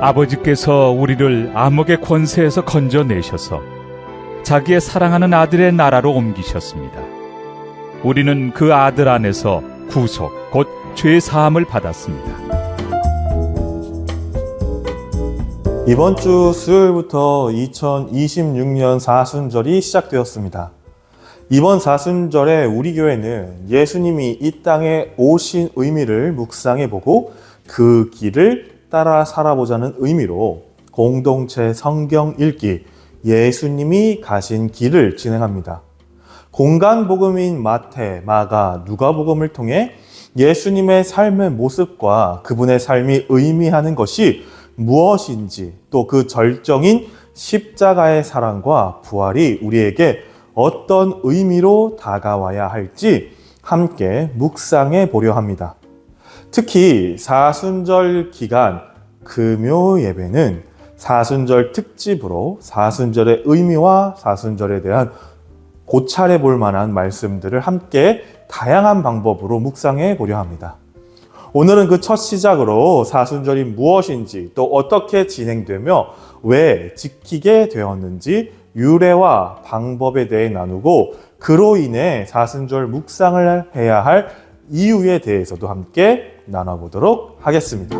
아버지께서 우리를 암흑의 권세에서 건져내셔서 자기의 사랑하는 아들의 나라로 옮기셨습니다. 우리는 그 아들 안에서 구속, 곧 죄 사함을 받았습니다. 이번 주 수요일부터 2026년 사순절이 시작되었습니다. 이번 사순절에 우리 교회는 예수님이 이 땅에 오신 의미를 묵상해보고 그 길을 따라 살아보자는 의미로 공동체 성경 읽기, 예수님이 가신 길을 진행합니다. 공간 복음인 마태, 마가, 누가복음을 통해 예수님의 삶의 모습과 그분의 삶이 의미하는 것이 무엇인지, 또 그 절정인 십자가의 사랑과 부활이 우리에게 어떤 의미로 다가와야 할지 함께 묵상해 보려 합니다. 특히 사순절 기간 금요 예배는 사순절 특집으로 사순절의 의미와 사순절에 대한 고찰해 볼 만한 말씀들을 함께 다양한 방법으로 묵상해 보려 합니다. 오늘은 그 첫 시작으로 사순절이 무엇인지, 또 어떻게 진행되며 왜 지키게 되었는지 유래와 방법에 대해 나누고, 그로 인해 사순절 묵상을 해야 할 이유에 대해서도 함께 나눠보도록 하겠습니다.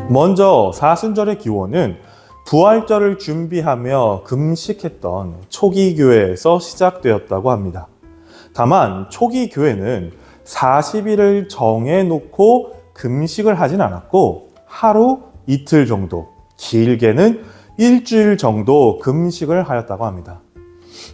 먼저 사순절의 기원은 부활절을 준비하며 금식했던 초기 교회에서 시작되었다고 합니다. 다만 초기 교회는 40일을 정해놓고 금식을 하진 않았고 하루, 이틀 정도, 길게는 일주일 정도 금식을 하였다고 합니다.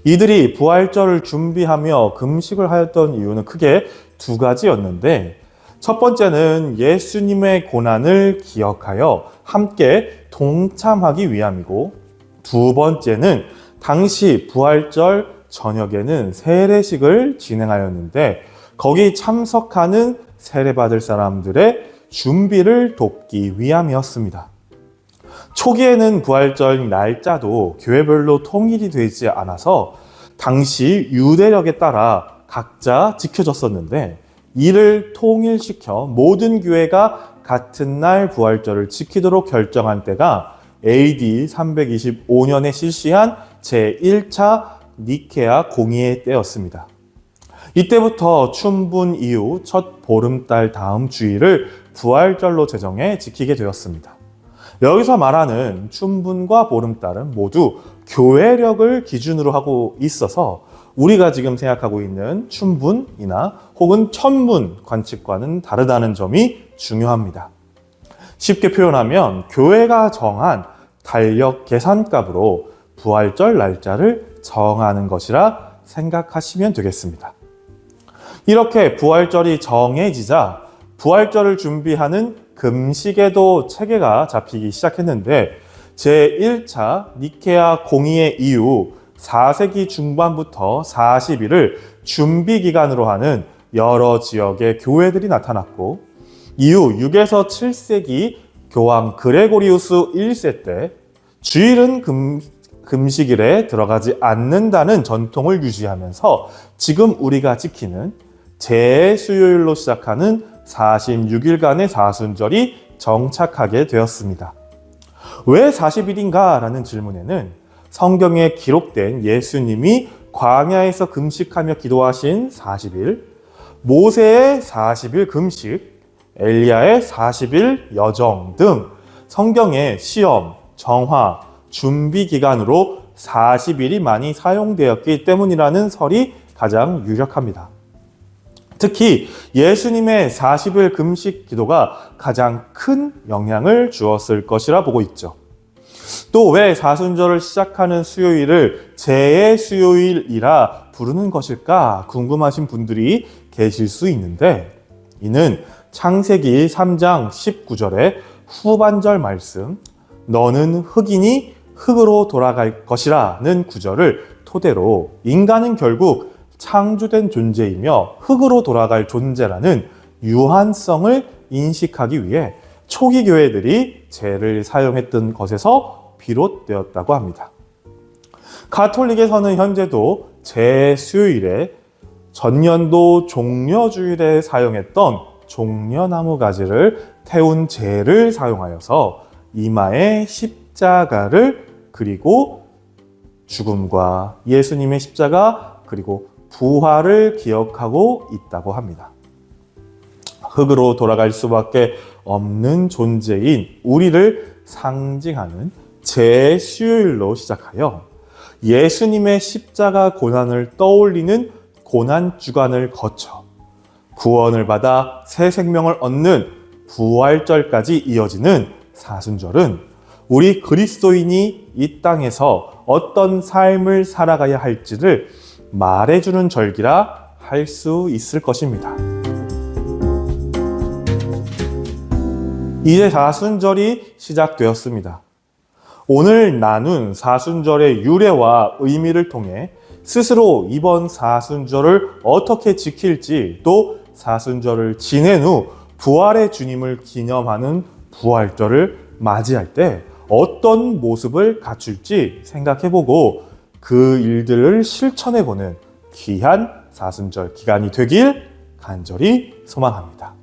이들이 부활절을 준비하며 금식을 하였던 이유는 크게 두 가지였는데, 첫 번째는 예수님의 고난을 기억하여 함께 동참하기 위함이고, 두 번째는 당시 부활절 저녁에는 세례식을 진행하였는데 거기 참석하는 세례받을 사람들의 준비를 돕기 위함이었습니다. 초기에는 부활절 날짜도 교회별로 통일이 되지 않아서 당시 유대력에 따라 각자 지켜졌었는데, 이를 통일시켜 모든 교회가 같은 날 부활절을 지키도록 결정한 때가 AD 325년에 실시한 제1차 니케아 공의회 때였습니다. 이때부터 춘분 이후 첫 보름달 다음 주일을 부활절로 제정해 지키게 되었습니다. 여기서 말하는 춘분과 보름달은 모두 교회력을 기준으로 하고 있어서 우리가 지금 생각하고 있는 춘분이나 혹은 천문 관측과는 다르다는 점이 중요합니다. 쉽게 표현하면 교회가 정한 달력 계산값으로 부활절 날짜를 정하는 것이라 생각하시면 되겠습니다. 이렇게 부활절이 정해지자 부활절을 준비하는 금식에도 체계가 잡히기 시작했는데, 제1차 니케아 공의회 이후 4세기 중반부터 40일을 준비기간으로 하는 여러 지역의 교회들이 나타났고, 이후 6에서 7세기 교황 그레고리우스 1세 때 주일은 금식일에 들어가지 않는다는 전통을 유지하면서 지금 우리가 지키는 재수요일로 시작하는 46일간의 사순절이 정착하게 되었습니다. 왜 40일인가? 라는 질문에는 성경에 기록된 예수님이 광야에서 금식하며 기도하신 40일, 모세의 40일 금식, 엘리야의 40일 여정 등 성경의 시험, 정화, 준비 기간으로 40일이 많이 사용되었기 때문이라는 설이 가장 유력합니다. 특히 예수님의 40일 금식 기도가 가장 큰 영향을 주었을 것이라 보고 있죠. 또 왜 사순절을 시작하는 수요일을 제의 수요일이라 부르는 것일까 궁금하신 분들이 계실 수 있는데, 이는 창세기 3장 19절의 후반절 말씀, 너는 흙이니 흙으로 돌아갈 것이라는 구절을 토대로 인간은 결국 창조된 존재이며 흙으로 돌아갈 존재라는 유한성을 인식하기 위해 초기 교회들이 재를 사용했던 것에서 비롯되었다고 합니다. 가톨릭에서는 현재도 제 수요일에 전년도 종려주일에 사용했던 종려나무 가지를 태운 재를 사용하여서 이마에 십자가를 그리고 죽음과 예수님의 십자가 그리고 부활을 기억하고 있다고 합니다. 흙으로 돌아갈 수밖에 없는 존재인 우리를 상징하는 제수요일로 시작하여 예수님의 십자가 고난을 떠올리는 고난 주간을 거쳐 구원을 받아 새 생명을 얻는 부활절까지 이어지는 사순절은 우리 그리스도인이 이 땅에서 어떤 삶을 살아가야 할지를 말해주는 절기라 할 수 있을 것입니다. 이제 사순절이 시작되었습니다. 오늘 나눈 사순절의 유래와 의미를 통해 스스로 이번 사순절을 어떻게 지킬지 또 사순절을 지낸 후 부활의 주님을 기념하는 부활절을 맞이할 때 어떤 모습을 갖출지 생각해보고 그 일들을 실천해보는 귀한 사순절 기간이 되길 간절히 소망합니다.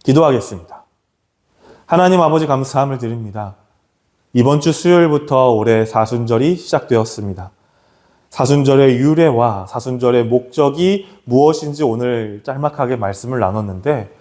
기도하겠습니다. 하나님 아버지 감사함을 드립니다. 이번 주 수요일부터 올해 사순절이 시작되었습니다. 사순절의 유래와 사순절의 목적이 무엇인지 오늘 짤막하게 말씀을 나눴는데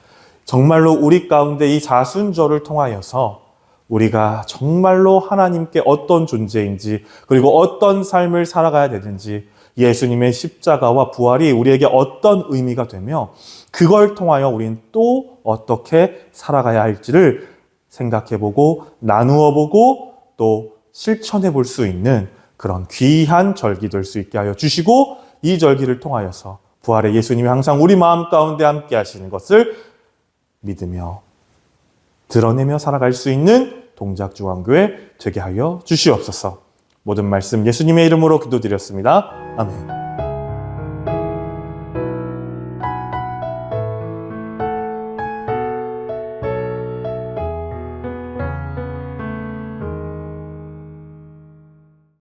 정말로 우리 가운데 이 사순절을 통하여서 우리가 정말로 하나님께 어떤 존재인지 그리고 어떤 삶을 살아가야 되는지 예수님의 십자가와 부활이 우리에게 어떤 의미가 되며 그걸 통하여 우리는 또 어떻게 살아가야 할지를 생각해보고 나누어보고 또 실천해볼 수 있는 그런 귀한 절기 될 수 있게 하여 주시고 이 절기를 통하여서 부활의 예수님이 항상 우리 마음 가운데 함께 하시는 것을 믿으며 드러내며 살아갈 수 있는 동작중앙교회 되게 하여 주시옵소서. 모든 말씀 예수님의 이름으로 기도드렸습니다. 아멘.